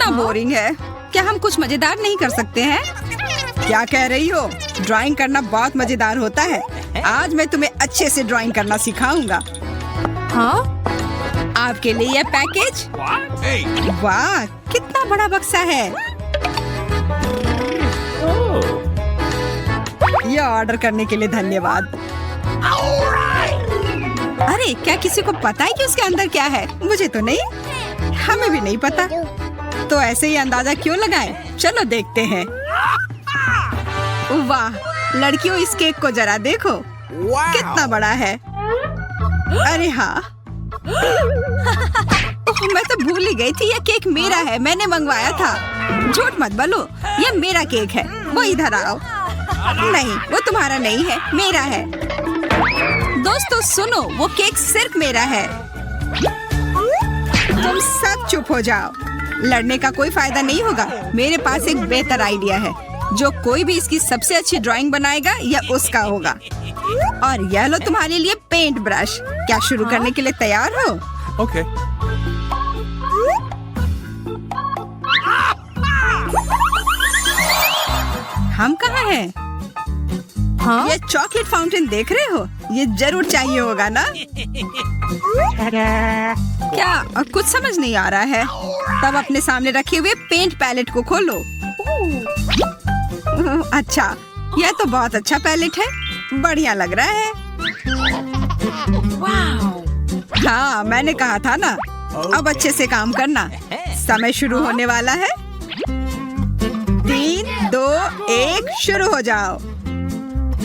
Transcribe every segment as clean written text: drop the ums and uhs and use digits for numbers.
कितना बोरिंग है। क्या हम कुछ मजेदार नहीं कर सकते हैं? क्या कह रही हो? ड्राइंग करना बहुत मजेदार होता है। आज मैं तुम्हें अच्छे से ड्राइंग करना सिखाऊंगा। हाँ? आपके लिए यह पैकेज। वाह, कितना बड़ा बक्सा है। यह ऑर्डर करने के लिए धन्यवाद। अरे, क्या किसी को पता है कि उसके अंदर क्या है? मुझे तो नहीं, हमें भी नहीं पता। तो ऐसे ही अंदाजा क्यों लगाएं? चलो देखते हैं। वाह लड़कियों, इस केक को जरा देखो, कितना बड़ा है। अरे हाँ, मैं तो भूल ही गई थी, यह केक मेरा है, मैंने मंगवाया था। झूठ मत बोलो, यह मेरा केक है। वो इधर आओ। नहीं, वो तुम्हारा नहीं है, मेरा है। दोस्तों सुनो, वो केक सिर्फ मेरा है। तुम सब चुप हो जाओ। लड़ने का कोई फायदा नहीं होगा। मेरे पास एक बेहतर आइडिया है। जो कोई भी इसकी सबसे अच्छी ड्राइंग बनाएगा यह उसका होगा। और यह लो तुम्हारे लिए पेंट ब्रश। क्या शुरू करने के लिए तैयार हो? ओके। हम कहाँ हैं? हाँ? ये चॉकलेट फाउंटेन देख रहे हो? ये जरूर चाहिए होगा ना? क्या कुछ समझ नहीं आ रहा है? तब अपने सामने रखे हुए पेंट पैलेट को खोलो। अच्छा, यह तो बहुत अच्छा पैलेट है, बढ़िया लग रहा है। हाँ, मैंने कहा था ना। अब अच्छे से काम करना। समय शुरू होने वाला है। 3, 2, 1 शुरू हो जाओ।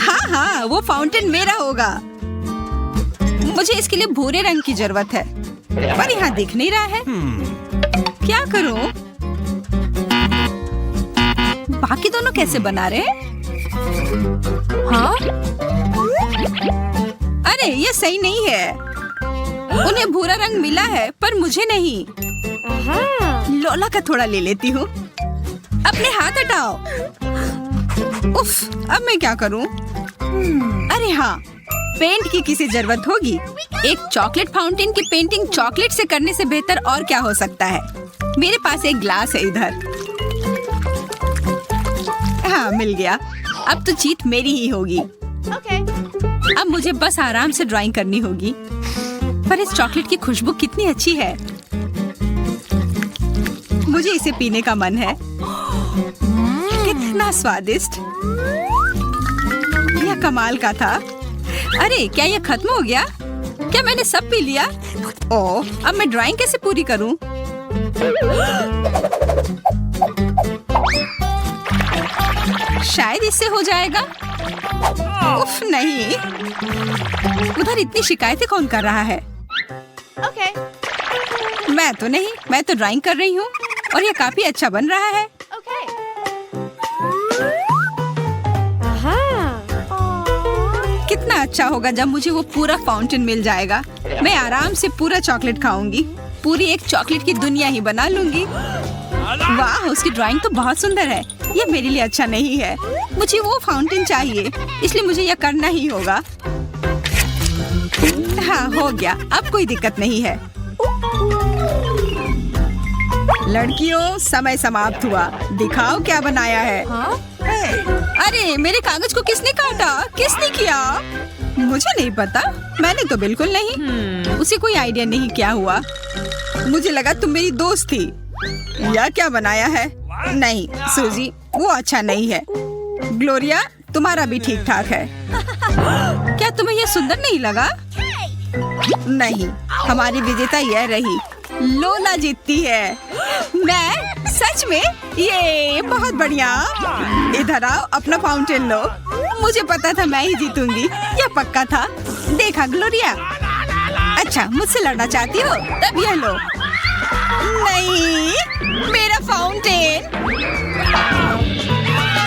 हाँ हाँ, वो फाउंटेन मेरा होगा। मुझे इसके लिए भूरे रंग की जरूरत है, पर यहाँ दिख नहीं रहा है। क्या करूं? बाकी दोनों कैसे बना रहे हैं? हाँ? अरे, ये सही नहीं है। उन्हें भूरा रंग मिला है, पर मुझे नहीं। लोला का थोड़ा ले लेती हूँ। अपने हाथ हटाओ। उफ, अब मैं क्या करूं? अरे हाँ, पेंट की किसी जरूरत होगी। एक चॉकलेट फाउंटेन की पेंटिंग चॉकलेट से करने से बेहतर और क्या हो सकता है? मेरे पास एक ग्लास है इधर। हाँ, मिल गया। अब तो जीत मेरी ही होगी। अब मुझे बस आराम से ड्राइंग करनी होगी। पर इस चॉकलेट की खुशबू कितनी अच्छी है। मुझे इसे पीने का मन है। कितना स्वादिष्ट। यह कमाल का था। अरे, क्या यह खत्म हो गया? क्या मैंने सब पी लिया? ओह, अब मैं ड्राइंग कैसे पूरी करूं? शायद इससे हो जाएगा। उफ, नहीं। उधर इतनी शिकायतें कौन कर रहा है? मैं तो नहीं, मैं तो ड्राइंग कर रही हूँ और ये काफी अच्छा बन रहा है। कितना अच्छा होगा जब मुझे वो पूरा फाउंटेन मिल जाएगा। मैं आराम से पूरा चॉकलेट खाऊंगी। पूरी एक चॉकलेट की दुनिया ही बना लूंगी। वाह, उसकी ड्राइंग तो बहुत सुंदर है। ये मेरे लिए अच्छा नहीं है। मुझे वो फाउंटेन चाहिए, इसलिए मुझे यह करना ही होगा। हाँ, हो गया। अब कोई दिक्कत नहीं है। लड़कियों, समय समाप्त हुआ। दिखाओ क्या बनाया है। हाँ? अरे, मेरे कागज को किसने काटा? किसने किया? मुझे नहीं पता। मैंने तो बिल्कुल नहीं। उसे कोई आइडिया नहीं क्या हुआ। मुझे लगा तुम मेरी दोस्त थी। यह क्या बनाया है? नहीं सूजी, वो अच्छा नहीं है। ग्लोरिया, तुम्हारा भी ठीक ठाक है। क्या तुम्हें यह सुंदर नहीं लगा? नहीं, हमारी विजेता यह रही। लोला जीतती है। मैं? सच में? ये बहुत बढ़िया। इधर आओ, अपना फाउंटेन लो। मुझे पता था मैं ही जीतूंगी, यह पक्का था। देखा ग्लोरिया? अच्छा, मुझसे लड़ना चाहती हो? तब यह लो। नहीं, मेरा फाउंटेन।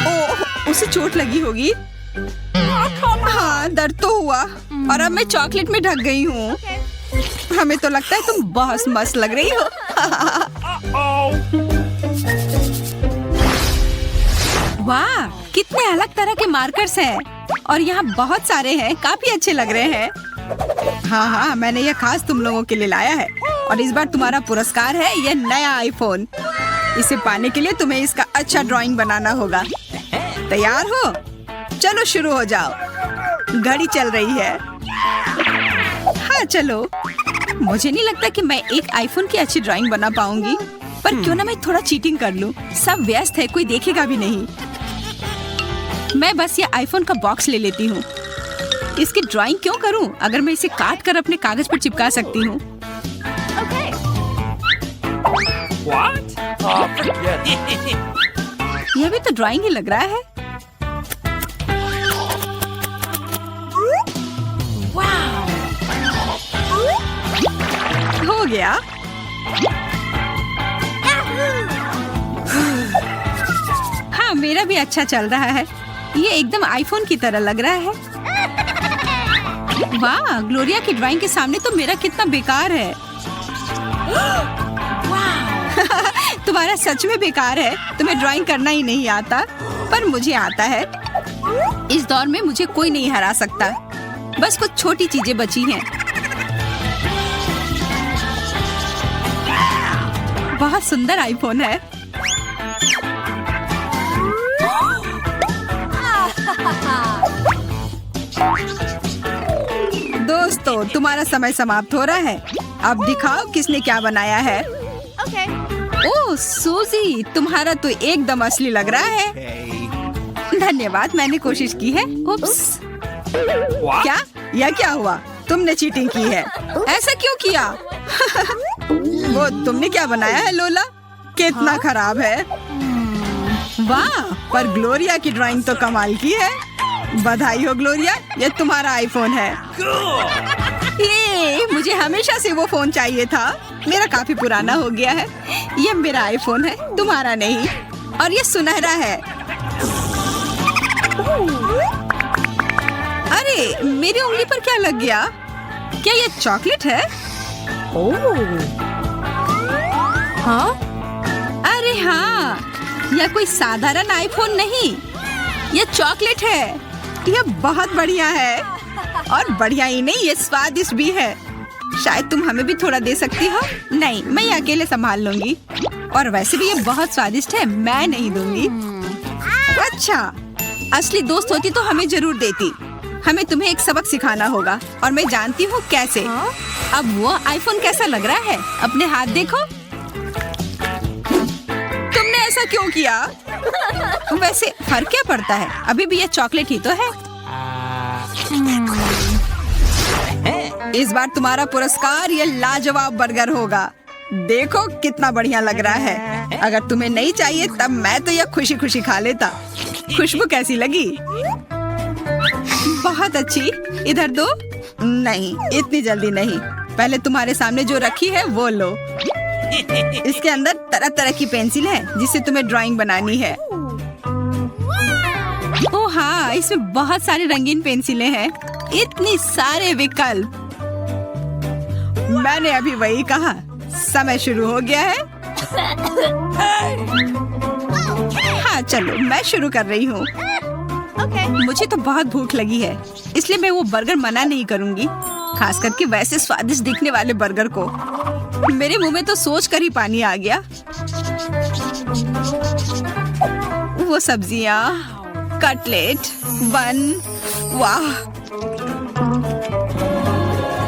ओह, उसे चोट लगी होगी। हाँ, दर्द तो हुआ और अब मैं चॉकलेट में ढक गई हूँ। हमें तो लगता है तुम बहुत मस्त लग रही हो। वाह, कितने अलग तरह के मार्कर्स हैं और यहाँ बहुत सारे हैं। काफी अच्छे लग रहे हैं। हाँ हाँ, मैंने यह खास तुम लोगों के लिए लाया है और इस बार तुम्हारा पुरस्कार है यह नया आईफोन। इसे पाने के लिए तुम्हें इसका अच्छा ड्राइंग बनाना होगा। तैयार हो? चलो शुरू हो जाओ। घड़ी चल रही है। हाँ चलो। मुझे नहीं लगता कि मैं एक आईफोन की अच्छी ड्राइंग बना पाऊंगी, पर क्यों ना मैं थोड़ा चीटिंग कर लूं। सब व्यस्त है, कोई देखेगा भी नहीं। मैं बस ये आईफोन का बॉक्स ले लेती हूँ। इसकी ड्राइंग क्यों करूं अगर मैं इसे काट कर अपने कागज पर चिपका सकती हूँ। What? Oh, forget it. यह भी तो ड्राइंग ही लग रहा है। हो गया। हाँ, मेरा भी अच्छा चल रहा है। ये एकदम आईफोन की तरह लग रहा है। वाह, ग्लोरिया की ड्राइंग के सामने तो मेरा कितना बेकार है। तुम्हारा सच में बेकार है। तुम्हें ड्राइंग करना ही नहीं आता, पर मुझे आता है। इस दौर में मुझे कोई नहीं हरा सकता। बस कुछ छोटी चीजें बची हैं। बहुत सुंदर आईफोन है। दोस्तों, तुम्हारा समय समाप्त हो रहा है। अब दिखाओ किसने क्या बनाया है। ओह सूजी, तुम्हारा तो एकदम असली लग रहा है। धन्यवाद, मैंने कोशिश की है। उप्स। क्या? यह क्या हुआ? तुमने चीटिंग की है। ऐसा क्यों किया? वो तुमने क्या बनाया है लोला? कितना खराब है। वाह, पर ग्लोरिया की ड्राइंग तो कमाल की है। बधाई हो ग्लोरिया, ये तुम्हारा आईफोन है। ये मुझे हमेशा से वो फोन चाहिए था। मेरा काफी पुराना हो गया है। ये मेरा आईफोन है, तुम्हारा नहीं। और ये सुनहरा है। अरे, मेरी उंगली पर क्या लग गया? क्या ये चॉकलेट है? हाँ? अरे हाँ, यह कोई साधारण आईफोन नहीं, यह चॉकलेट है। यह बहुत बढ़िया है। और बढ़िया ही नहीं, ये स्वादिष्ट भी है। शायद तुम हमें भी थोड़ा दे सकती हो। नहीं, मैं ये अकेले संभाल लूंगी। और वैसे भी ये बहुत स्वादिष्ट है, मैं नहीं दूंगी। अच्छा, असली दोस्त होती तो हमें जरूर देती। हमें तुम्हें एक सबक सिखाना होगा, और मैं जानती हूँ कैसे। अब वो आईफोन कैसा लग रहा है? अपने हाथ देखो। तुमने ऐसा क्यों किया? वैसे फर्क क्या पड़ता है? अभी भी ये चॉकलेट ही तो है। इस बार तुम्हारा पुरस्कार ये लाजवाब बर्गर होगा। देखो कितना बढ़िया लग रहा है। अगर तुम्हें नहीं चाहिए तब मैं तो यह खुशी खुशी खा लेता। खुशबू कैसी लगी? बहुत अच्छी। इधर दो। नहीं, इतनी जल्दी नहीं। पहले तुम्हारे सामने जो रखी है वो लो। इसके अंदर तरह तरह की पेंसिल है जिससे तुम्हें ड्राइंग बनानी है। ओह हाँ, इसमें बहुत सारी रंगीन पेंसिलें हैं। इतनी सारे विकल्प। मैंने अभी वही कहा। समय शुरू हो गया है। हाँ चलो, मैं शुरू कर रही हूँ। मुझे तो बहुत भूख लगी है, इसलिए मैं वो बर्गर मना नहीं करूँगी। खास करके वैसे स्वादिष्ट दिखने वाले बर्गर को। मेरे मुंह में तो सोच कर ही पानी आ गया। वो सब्जियाँ, कटलेट, बन, वाह।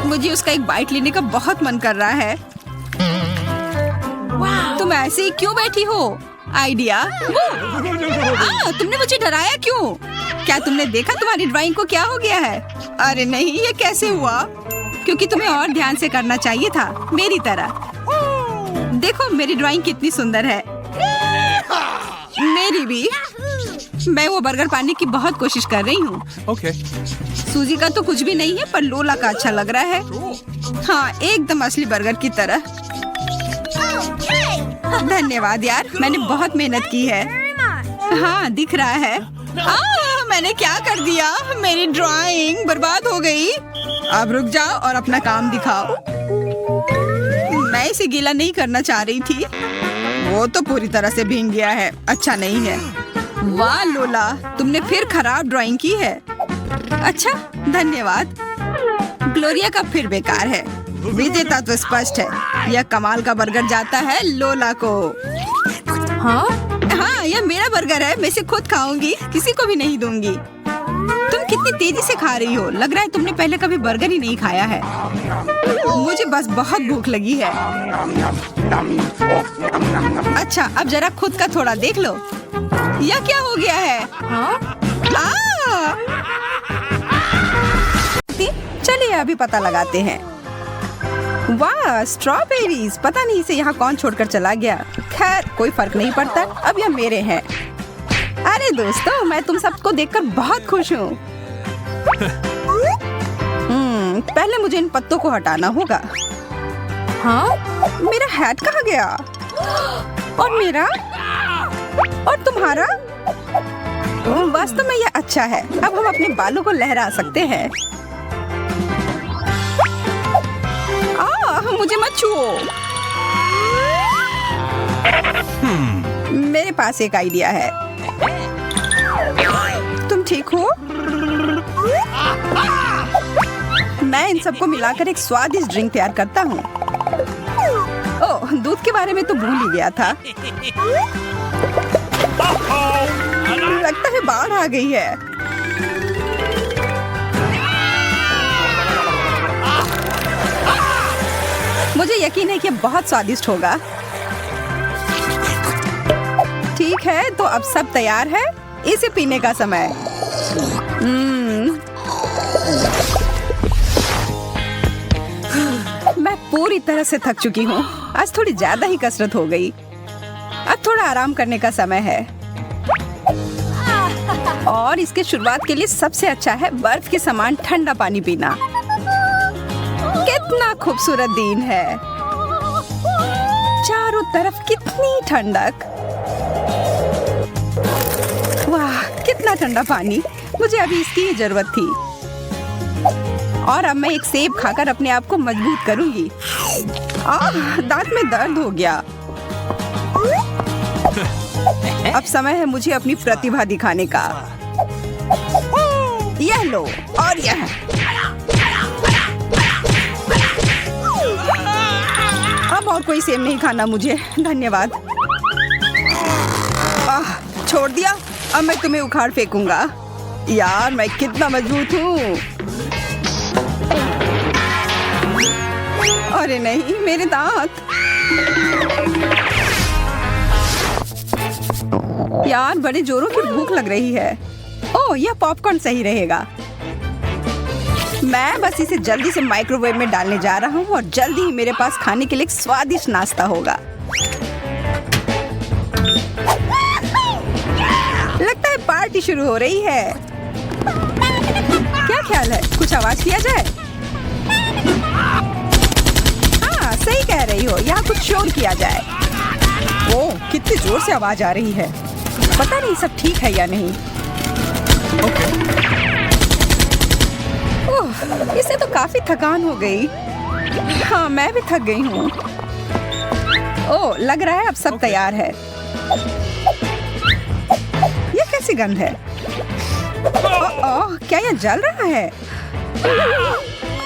मुझे उसका एक बाइट लेने का बहुत मन कर रहा है। तुम ऐसे ही क्यों बैठी हो? आइडिया। तुमने मुझे डराया क्यों? क्या तुमने देखा तुम्हारी ड्राइंग को क्या हो गया है? अरे नहीं, ये कैसे हुआ? क्योंकि तुम्हें और ध्यान से करना चाहिए था, मेरी तरह। देखो मेरी ड्राइंग कितनी सुंदर है। मेरी भी। मैं वो बर्गर पाने की बहुत कोशिश कर रही हूँ। Okay. सूजी का तो कुछ भी नहीं है, पर लोला का अच्छा लग रहा है। हाँ, एकदम असली बर्गर की तरह। धन्यवाद यार, मैंने बहुत मेहनत की है। हाँ, दिख रहा है। मैंने क्या कर दिया? मेरी ड्राइंग बर्बाद हो गई। अब रुक जाओ और अपना काम दिखाओ। मैं इसे गीला नहीं करना चाह रही थी। वो तो पूरी तरह से भीग गया है। अच्छा नहीं है। वाह लोला, तुमने फिर खराब ड्राइंग की है। अच्छा, धन्यवाद। ग्लोरिया का फिर बेकार है। विजेता तो स्पष्ट है। यह कमाल का बर्गर जाता है लोला को। हाँ, यह मेरा बर्गर है। मैं इसे खुद खाऊंगी, किसी को भी नहीं दूंगी। तुम कितनी तेजी से खा रही हो, लग रहा है तुमने पहले कभी बर्गर ही नहीं खाया है। मुझे बस बहुत भूख लगी है। अच्छा, अब जरा खुद का थोड़ा देख लो। यह क्या हो गया है? चलिए अभी पता लगाते हैं। वाह, स्ट्रॉबेरीज। पता नहीं इसे यहाँ कौन छोड़कर चला गया। खैर कोई फर्क नहीं पड़ता, अब यह मेरे हैं। अरे दोस्तों, मैं तुम सबको देखकर बहुत खुश हूँ। पहले मुझे इन पत्तों को हटाना होगा। मेरा हैट कहाँ गया? और मेरा? और तुम्हारा? वास्तव में यह अच्छा है। अब हम अपने बालों को लहरा सकते हैं। मुझे मत छुओ। मेरे पास एक आइडिया है। तुम ठीक हो? मैं इन सबको मिलाकर एक स्वादिष्ट ड्रिंक तैयार करता हूँ। ओह, दूध के बारे में तो भूल ही गया था। लगता है बाढ़ आ गई है। मुझे यकीन है कि बहुत स्वादिष्ट होगा। ठीक है, तो अब सब तैयार है। इसे पीने का समय। मैं पूरी तरह से थक चुकी हूँ। आज थोड़ी ज्यादा ही कसरत हो गई। अब थोड़ा आराम करने का समय है। और इसके शुरुआत के लिए सबसे अच्छा है बर्फ के समान ठंडा पानी पीना। कितना खूबसूरत दिन है। चारों तरफ कितनी ठंडक। वाह, कितना ठंडा पानी। मुझे अभी इसकी ही जरूरत थी। और अब मैं एक सेब खाकर अपने आप को मजबूत करूंगी। दांत में दर्द हो गया। अब समय है मुझे अपनी प्रतिभा दिखाने का। यह लो और यह। अब और कोई सेब नहीं खाना मुझे, धन्यवाद। छोड़ दिया। अब मैं तुम्हें उखाड़ फेंकूंगा। यार, मैं कितना मजबूत हूँ। अरे नहीं, मेरे दांत। यार, बड़े जोरों की भूख लग रही है। ओह, यह पॉपकॉर्न सही रहेगा। मैं बस इसे जल्दी से माइक्रोवेव में डालने जा रहा हूँ और जल्दी ही मेरे पास खाने के लिए एक स्वादिष्ट नाश्ता होगा। लगता है पार्टी शुरू हो रही है। क्या ख्याल है, कुछ आवाज किया जाए? हाँ, सही कह रही हो, यहाँ कुछ शोर किया जाए। ओह, कितनी जोर से आवाज आ रही है। पता नहीं सब ठीक है या नहीं। ओह, इससे तो काफी थकान हो गई। हाँ, मैं भी थक गई हूँ। ओह, लग रहा है अब सब तैयार है। ये कैसी गंध है? ओह, क्या यह जल रहा है?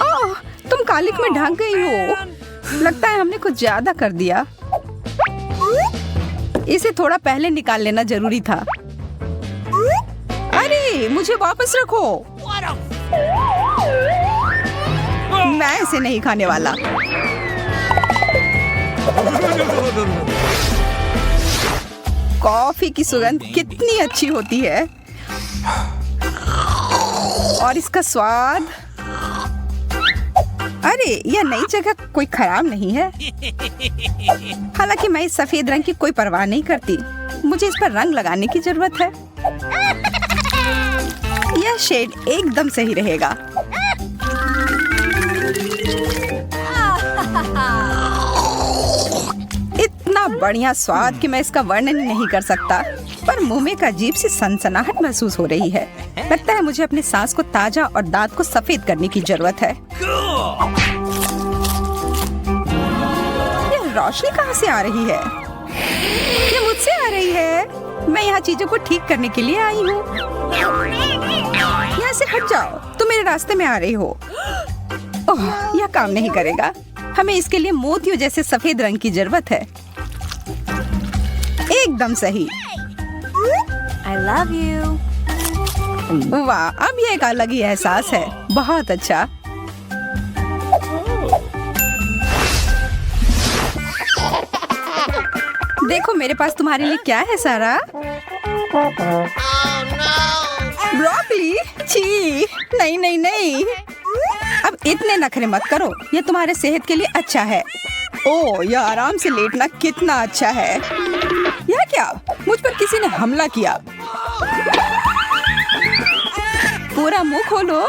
ओह, तुम कालिक में ढक गई हो। लगता है हमने कुछ ज्यादा कर दिया। इसे थोड़ा पहले निकाल लेना जरूरी था। अरे, मुझे वापस रखो। मैं इसे नहीं खाने वाला। कॉफी की सुगंध कितनी अच्छी होती है। और इसका स्वाद। अरे, यह नई जगह कोई खराब नहीं है। हालांकि मैं इस सफेद रंग की कोई परवाह नहीं करती। मुझे इस पर रंग लगाने की जरूरत है। यह शेड एकदम सही रहेगा। इतना बढ़िया स्वाद कि मैं इसका वर्णन नहीं कर सकता, पर मुंह में एक अजीब सी सनसनाहट महसूस हो रही है। लगता है मुझे अपने सांस को ताजा और दांत को सफेद करने की जरूरत है। ये रोशनी कहाँ से आ रही है? ये मुझसे आ रही है। मैं यहाँ चीजों को ठीक करने के लिए आई हूँ। यहाँ से हट जाओ, तुम मेरे रास्ते में आ रही हो। ओह, यह काम नहीं करेगा। हमें इसके लिए मोतियों जैसे सफेद रंग की जरूरत है। एकदम सही। I love you. वाह, अब ये एक अलग ही एहसास है। बहुत अच्छा। देखो मेरे पास तुम्हारे लिए क्या है सारा। ब्रोकली? छी, नहीं नहीं नहीं। अब इतने नखरे मत करो, ये तुम्हारे सेहत के लिए अच्छा है। ओह, यह आराम से लेटना कितना अच्छा है। यह क्या, मुझ पर किसी ने हमला किया। पूरा मुंह खोलो।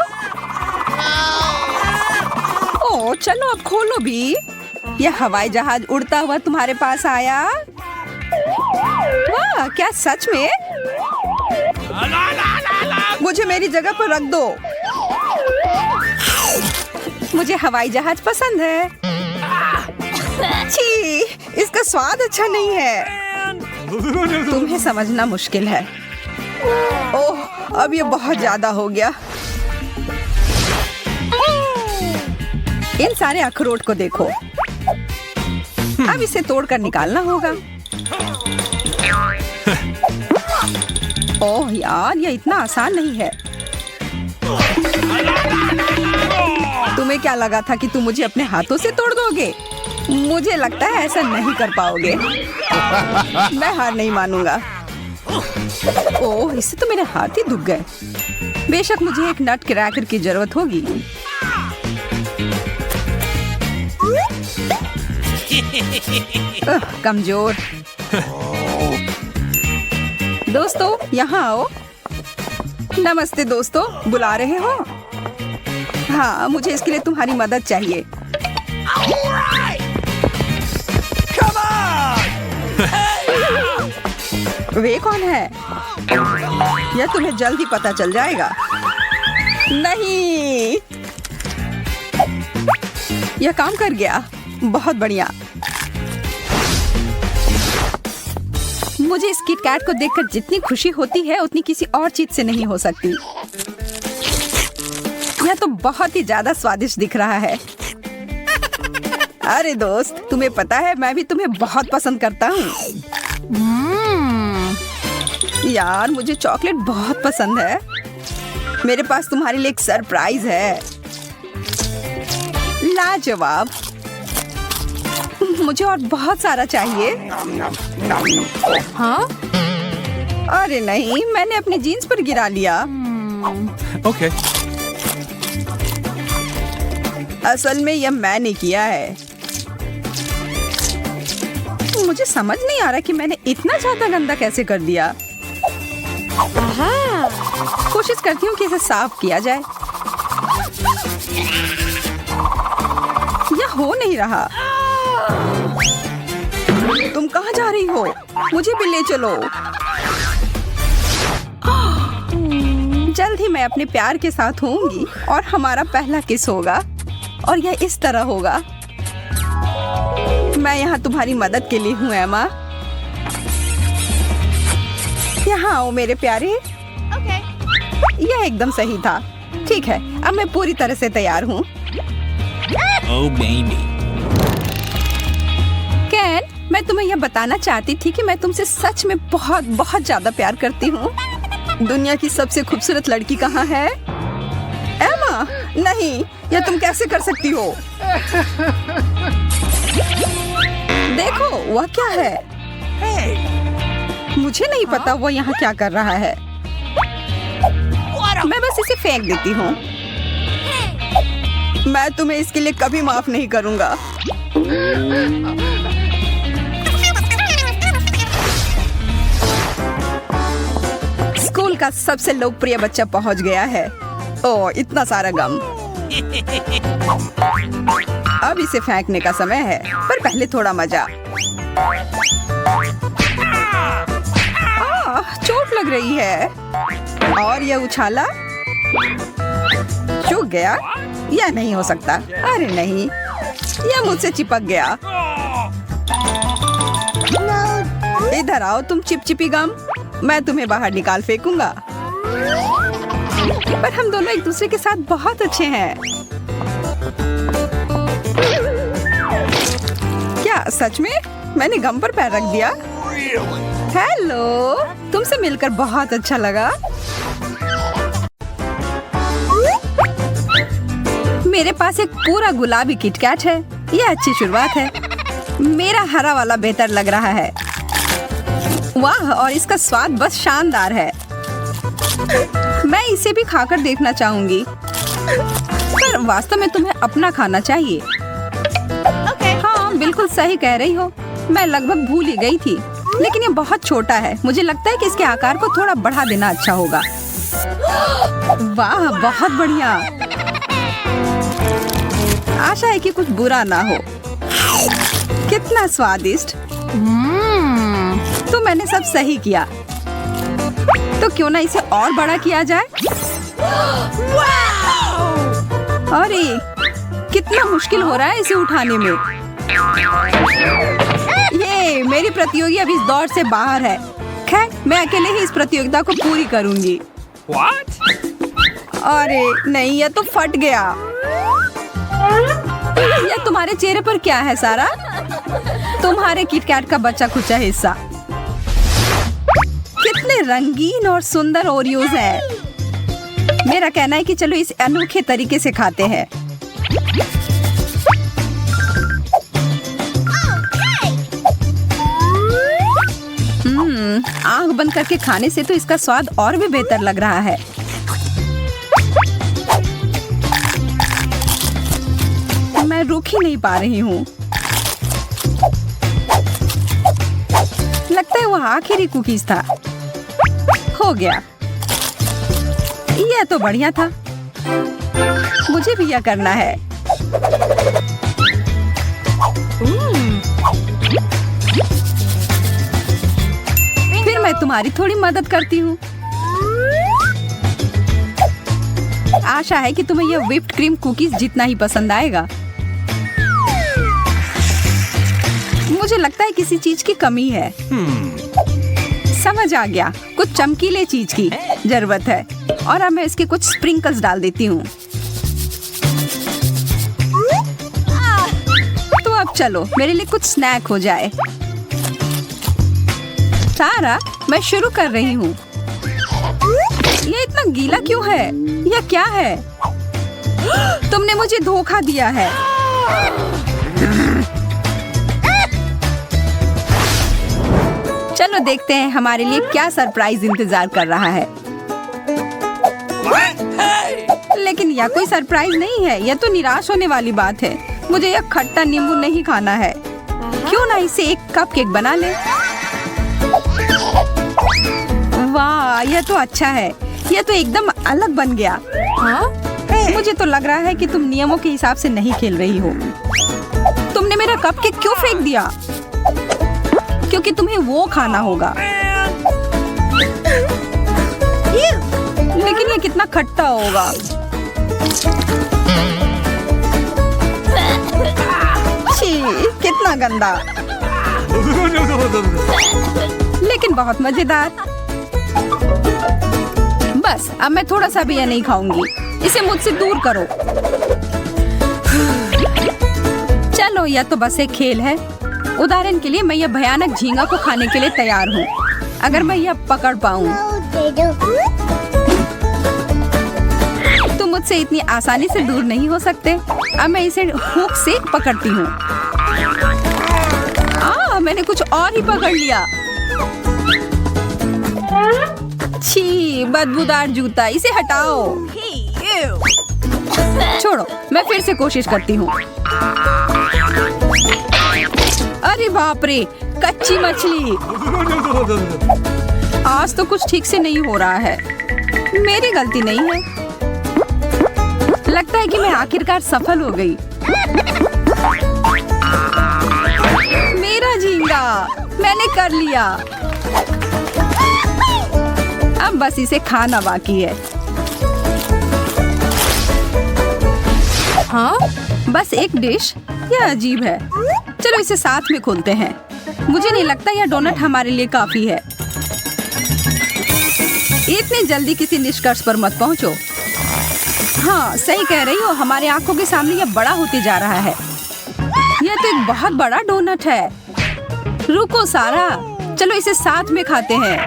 ओह, चलो अब खोलो भी। यह हवाई जहाज उड़ता हुआ तुम्हारे पास आया। वाह, क्या सच में? मुझे मेरी जगह पर रख दो। मुझे हवाई जहाज पसंद है। छी, इसका स्वाद अच्छा नहीं है। तुम्हें समझना मुश्किल है। ओह, अब ये बहुत ज्यादा हो गया। इन सारे अखरोट को देखो। अब इसे तोड़कर निकालना होगा। ओह यार, ये इतना आसान नहीं है। तुम्हें क्या लगा था कि तुम मुझे अपने हाथों से तोड़ दोगे? मुझे लगता है ऐसा नहीं कर पाओगे। मैं हार नहीं मानूंगा। ओह, इससे तो मेरे हाथ ही दुख गए। बेशक मुझे एक नट क्रैकर की जरूरत होगी। कमजोर। दोस्तों, यहाँ आओ। नमस्ते दोस्तों, बुला रहे हो? हाँ, मुझे इसके लिए तुम्हारी मदद चाहिए। वे कौन है? यह तुम्हें जल्द ही पता चल जाएगा। नहीं, यह काम कर गया। बहुत बढ़िया। मुझे इस किट कैट को देखकर जितनी खुशी होती है उतनी किसी और चीज से नहीं हो सकती। यह तो बहुत ही ज्यादा स्वादिष्ट दिख रहा है। अरे दोस्त, तुम्हें पता है मैं भी तुम्हें बहुत पसंद करता हूँ। यार, मुझे चॉकलेट बहुत पसंद है। मेरे पास तुम्हारे लिए एक सरप्राइज है। लाजवाब। मुझे और बहुत सारा चाहिए। हाँ? अरे नहीं, मैंने अपनी जीन्स पर गिरा लिया। Okay. असल में यह मैंने किया है। मुझे समझ नहीं आ रहा कि मैंने इतना ज्यादा गंदा कैसे कर दिया। कोशिश करती हूँ कि इसे साफ किया जाए। यह हो नहीं रहा। तुम कहाँ जा रही हो? मुझे भी ले चलो। जल्द ही मैं अपने प्यार के साथ होंगी और हमारा पहला किस होगा और यह इस तरह होगा। मैं यहाँ तुम्हारी मदद के लिए हूँ एमा। यहाँ आओ मेरे प्यारे। यह एकदम सही था। ठीक है, अब मैं पूरी तरह से तैयार हूँ। Oh baby. कैन, मैं तुम्हें यह बताना चाहती थी कि मैं तुमसे सच में बहुत बहुत ज्यादा प्यार करती हूँ। दुनिया की सबसे खूबसूरत लड़की कहाँ है? एमा, नहीं, यह तुम कैसे कर सकती हो? देखो, वह क्या है? मुझे नहीं पता वो यहाँ क्या कर रहा है। मैं बस इसे फेंक देती हूँ। मैं तुम्हें इसके लिए कभी माफ नहीं करूँगा। स्कूल का सबसे लोकप्रिय बच्चा पहुँच गया है। ओह, इतना सारा गम। अब इसे फेंकने का समय है, पर पहले थोड़ा मजा। चोट लग रही है। और यह उछाला, चूक गया। यह नहीं हो सकता। अरे नहीं, यह मुझसे चिपक गया। इधर आओ तुम चिपचिपी गम। मैं तुम्हें बाहर निकाल फेंकूंगा। पर हम दोनों एक दूसरे के साथ बहुत अच्छे हैं। क्या सच में? मैंने गम पर पैर रख दिया। हेलो, तुमसे मिलकर बहुत अच्छा लगा। मेरे पास एक पूरा गुलाबी किटकैट है। यह अच्छी शुरुआत है। मेरा हरा वाला बेहतर लग रहा है। वाह, और इसका स्वाद बस शानदार है। मैं इसे भी खाकर देखना चाहूंगी, पर वास्तव में तुम्हें अपना खाना चाहिए। हाँ, बिल्कुल सही कह रही हो। मैं लगभग भूल ही गई थी, लेकिन ये बहुत छोटा है। मुझे लगता है कि इसके आकार को थोड़ा बढ़ा देना अच्छा होगा। वाह, बहुत बढ़िया। आशा है कि कुछ बुरा ना हो। कितना स्वादिष्ट। तो मैंने सब सही किया। तो क्यों ना इसे और बड़ा किया जाए। अरे, कितना मुश्किल हो रहा है इसे उठाने में। ये मेरी प्रतियोगी अब इस दौड़ से बाहर है। खैर, मैं अकेले ही इस प्रतियोगिता को पूरी करूंगी। What? अरे नहीं, ये तो फट गया। यह तुम्हारे चेहरे पर क्या है सारा? तुम्हारे किटकैट का बचा खुचा हिस्सा। कितने रंगीन और सुंदर ओरियोज हैं। मेरा कहना है कि चलो इस अनोखे तरीके से खाते हैं। आंख बंद करके खाने से तो इसका स्वाद और भी बेहतर लग रहा है। मैं रुक ही नहीं पा रही हूँ। लगता है वो आखिरी कुकीज था। हो गया। यह तो बढ़िया था। मुझे भी यह करना है। फिर मैं तुम्हारी थोड़ी मदद करती हूँ। आशा है कि तुम्हें यह व्हिप्ड क्रीम कुकीज जितना ही पसंद आएगा। मुझे लगता है किसी चीज की कमी है। समझ आ गया, कुछ चमकीले चीज की जरूरत है। और अब मैं इसके कुछ स्प्रिंकल्स डाल देती हूँ। तो अब चलो मेरे लिए कुछ स्नैक हो जाए। सारा, मैं शुरू कर रही हूँ। ये इतना गीला क्यों है? यह क्या है? तुमने मुझे धोखा दिया है। चलो देखते हैं हमारे लिए क्या सरप्राइज इंतजार कर रहा है। लेकिन यह कोई सरप्राइज नहीं है। यह तो निराश होने वाली बात है। मुझे यह खट्टा नींबू नहीं खाना है। क्यों ना इसे एक कपकेक बना ले। वाह, यह तो अच्छा है। यह तो एकदम अलग बन गया। मुझे तो लग रहा है कि तुम नियमों के हिसाब से नहीं खेल रही हो। तुमने मेरा कपकेक क्यों फेंक दिया? क्योंकि तुम्हें वो खाना होगा। लेकिन ये कितना खट्टा होगा। छी, कितना गंदा। लेकिन बहुत मजेदार। बस, अब मैं थोड़ा सा भी यह नहीं खाऊंगी। इसे मुझसे दूर करो। चलो, यह तो बस एक खेल है। उदाहरण के लिए मैं यह भयानक झींगा को खाने के लिए तैयार हूँ, अगर मैं यह पकड़ पाऊँ। तुम मुझसे इतनी आसानी से दूर नहीं हो सकते। अब मैं इसे हुक से पकड़ती हूँ। मैंने कुछ और ही पकड़ लिया। छी, बदबूदार जूता, इसे हटाओ। छोड़ो, मैं फिर से कोशिश करती हूँ। अरे बाप रे, कच्ची मछली। आज तो कुछ ठीक से नहीं हो रहा है। मेरी गलती नहीं है। लगता है कि मैं आखिरकार सफल हो गई। मेरा झींगा, मैंने कर लिया। अब बस इसे खाना बाकी है। हाँ, बस एक डिश। यह अजीब है। चलो इसे साथ में खोलते हैं। मुझे नहीं लगता यह डोनट हमारे लिए काफी है। इतनी जल्दी किसी निष्कर्ष पर मत पहुंचो। हाँ, सही कह रही हो। हमारे आंखों के सामने यह बड़ा होते जा रहा है। यह तो एक बहुत बड़ा डोनट है। रुको सारा, चलो इसे साथ में खाते हैं।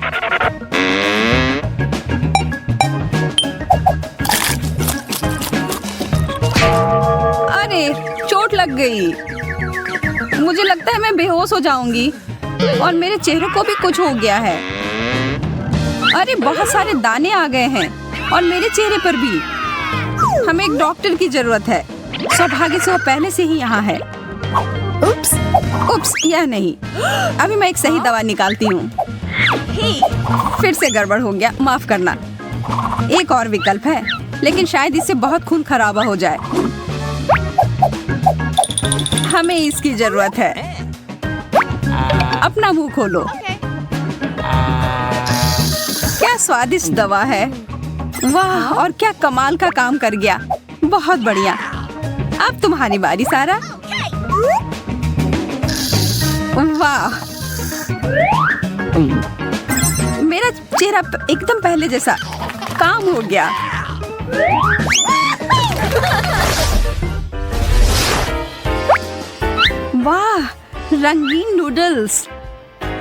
अरे चोट लग गई। मुझे लगता है मैं बेहोश हो जाऊंगी और मेरे चेहरे को भी कुछ हो गया है। अरे बहुत सारे दाने आ गए हैं और मेरे चेहरे पर भी। हमें एक डॉक्टर की जरूरत है। सौभाग्य से वो पहले से ही यहाँ है। उप्स, यह नहीं। अभी मैं एक सही दवा निकालती हूँ। फिर से गड़बड़ हो गया, माफ करना। एक और विकल्प है, लेकिन शायद इससे बहुत खून खराबा हो जाए। हमें इसकी जरूरत है। अपना मुंह खोलो। क्या स्वादिष्ट दवा है। वाह, और क्या कमाल का काम कर गया। बहुत बढ़िया। अब तुम्हारी बारी सारा। वाह, मेरा चेहरा एकदम पहले जैसा। काम हो गया। वाह, रंगीन नूडल्स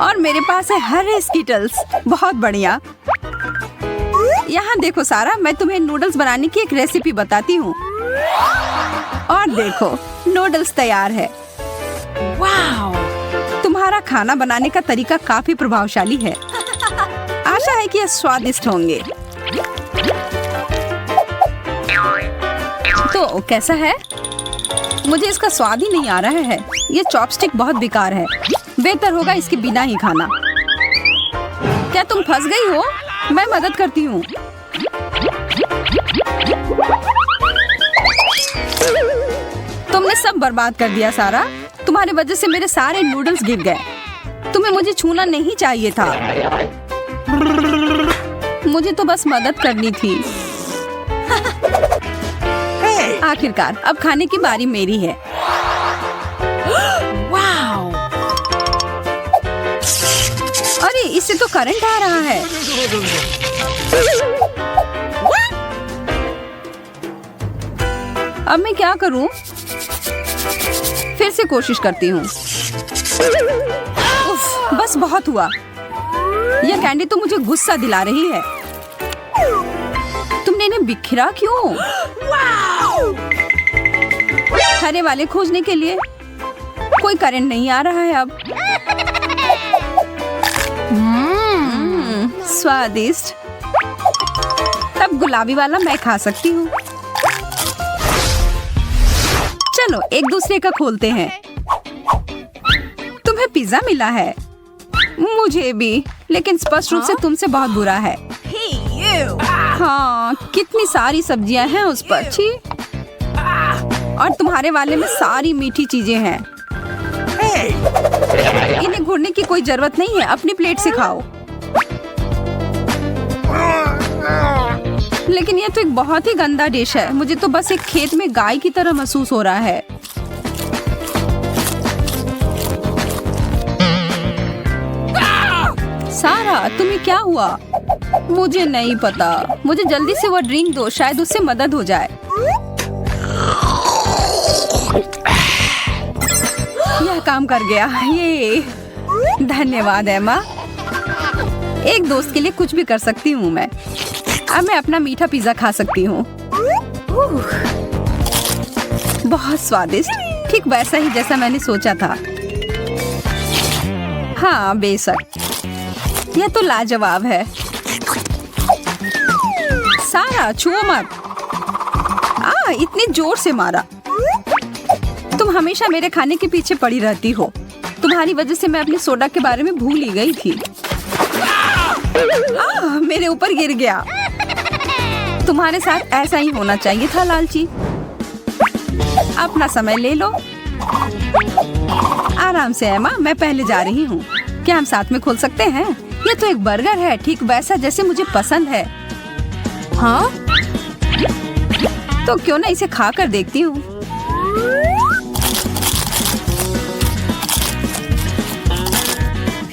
और मेरे पास है हरे स्किटल्स। बहुत बढ़िया। यहाँ देखो सारा, मैं तुम्हें नूडल्स बनाने की एक रेसिपी बताती हूँ। और देखो, नूडल्स तैयार है। वाह, तुम्हारा खाना बनाने का तरीका काफी प्रभावशाली है। आशा है कि ये स्वादिष्ट होंगे। तो कैसा है? मुझे इसका स्वाद ही नहीं आ रहा है। ये चॉपस्टिक बहुत बेकार है। बेहतर होगा इसके बिना ही खाना। क्या तुम फंस गई हो? मैं मदद करती हूँ। तुमने सब बर्बाद कर दिया सारा। तुम्हारी वजह से मेरे सारे नूडल्स गिर गए। तुम्हें मुझे छूना नहीं चाहिए था। मुझे तो बस मदद करनी थी। आखिरकार अब खाने की बारी मेरी है। अरे इससे तो करंट आ रहा है। अब मैं क्या करूं? फिर से कोशिश करती हूँ। उफ, बस बहुत हुआ। यह कैंडी तो मुझे गुस्सा दिला रही है। तुमने इन्हें बिखरा क्यों? हरे वाले खोजने के लिए कोई करंट नहीं आ रहा है अब। स्वादिष्ट। तब गुलाबी वाला मैं खा सकती हूँ। चलो एक दूसरे का खोलते हैं। तुम्हें पिज्जा मिला है। मुझे भी, लेकिन स्पष्ट रूप से तुमसे बहुत बुरा है। हाँ, कितनी सारी सब्जियां हैं उस पर। छी। और तुम्हारे वाले में सारी मीठी चीजें हैं। इन्हें घुरने की कोई जरूरत नहीं है। अपनी प्लेट से खाओ। लेकिन यह तो एक बहुत ही गंदा डिश है। मुझे तो बस एक खेत में गाय की तरह महसूस हो रहा है। सारा, तुम्हें क्या हुआ? मुझे नहीं पता। मुझे जल्दी से वो ड्रिंक दो, शायद उससे मदद हो जाए। यह काम कर गया। ये धन्यवाद एमा। एक दोस्त के लिए कुछ भी कर सकती हूँ मैं। अब मैं अपना मीठा पिज्जा खा सकती हूँ। बहुत स्वादिष्ट, ठीक वैसा ही जैसा मैंने सोचा था। हाँ बेशक, यह तो लाजवाब है। सारा छुओ मत। इतनी जोर से मारा। तुम हमेशा मेरे खाने के पीछे पड़ी रहती हो। तुम्हारी वजह से मैं अपनी सोडा के बारे में भूल ही गई थी। मेरे ऊपर गिर गया। तुम्हारे साथ ऐसा ही होना चाहिए था लालची। अपना समय ले लो। आराम से एमा, मैं पहले जा रही हूँ। क्या हम साथ में खोल सकते हैं? ये तो एक बर्गर है, ठीक वैसा जैसे मुझे पसंद है। हाँ, तो क्यों ना इसे खा कर देखती हूँ।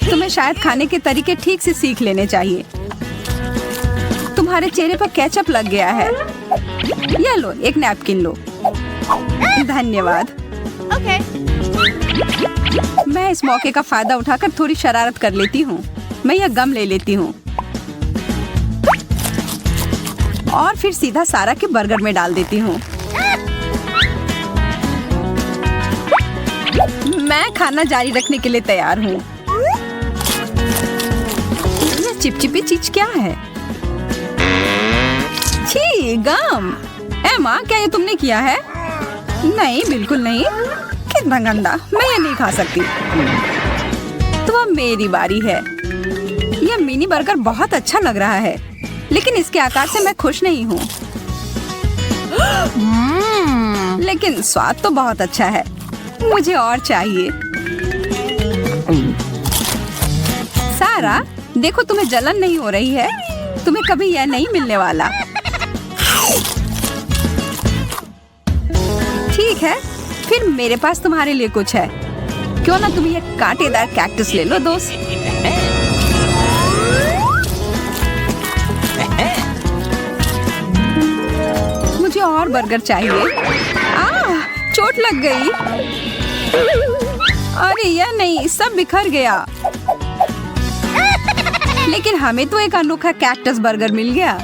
तुम्हें शायद खाने के तरीके ठीक से सीख लेने चाहिए। तुम्हारे चेहरे पर केचप लग गया है। ये लो, एक नैपकिन लो। धन्यवाद। Okay. मैं इस मौके का फायदा उठाकर थोड़ी शरारत कर लेती हूँ। मैं यह गम ले लेती हूँ और फिर सीधा सारा के बर्गर में डाल देती हूँ। मैं खाना जारी रखने के लिए तैयार हूँ। यह चिपचिपी चीज क्या है? छी, गम। एमा, क्या ये तुमने किया है? नहीं, बिल्कुल नहीं। कितना गंदा, मैं ये नहीं खा सकती। तो अब मेरी बारी है। यह मिनी बर्गर बहुत अच्छा लग रहा है, लेकिन इसके आकार से मैं खुश नहीं हूँ। लेकिन स्वाद तो बहुत अच्छा है। मुझे और चाहिए। सारा, देखो तुम्हें जलन नहीं हो रही है। तुम्हें कभी यह नहीं मिलने वाला। ठीक है, फिर मेरे पास तुम्हारे लिए कुछ है। क्यों ना तुम ये कांटेदार कैक्टस ले लो दोस्त। मुझे और बर्गर चाहिए। चोट लग गई। अरे यह नहीं, सब बिखर गया। लेकिन हमें तो एक अनोखा कैक्टस बर्गर मिल गया।